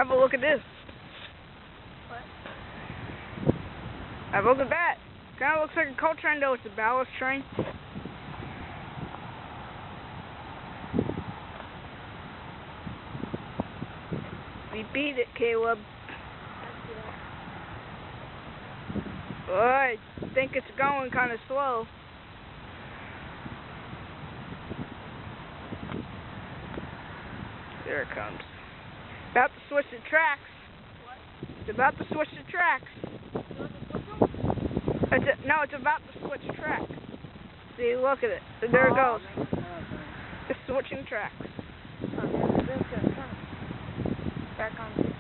Have a look at this. What? Have a look at that. Kind of looks like a coal train, though. It's a ballast train. We beat it, Caleb. Well, I think it's going kind of slow. There it comes. About to switch the tracks. What? It's about to switch the tracks. No, it's about to switch tracks. See, look at it. There it goes. It's switching tracks. Back on.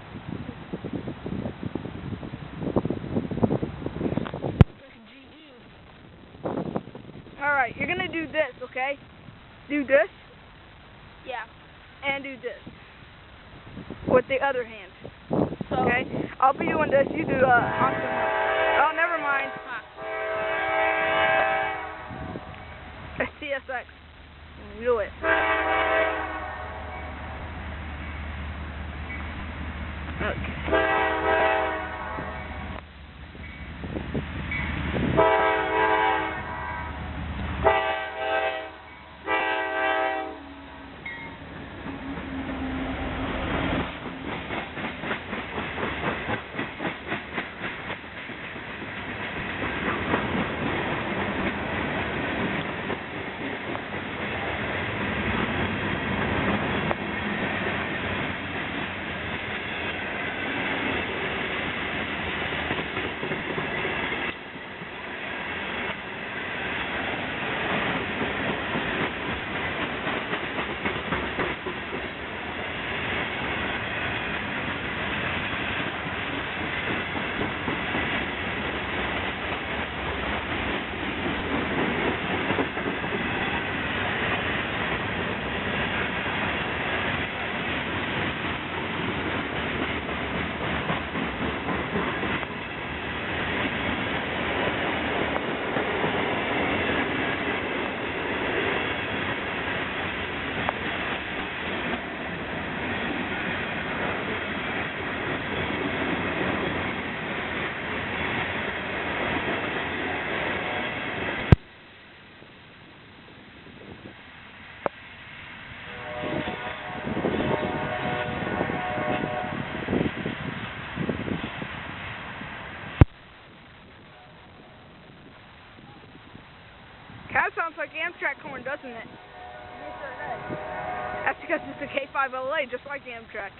Alright, you're gonna do this, okay? Do this. Yeah. And do this. With the other hand. So, okay? I'll be doing this, you do honk. Oh, never mind. It's TSX. Do it. Okay. That sounds like Amtrak horn, doesn't it? Yes, sir, it does. That's because it's a K5LA, just like Amtrak.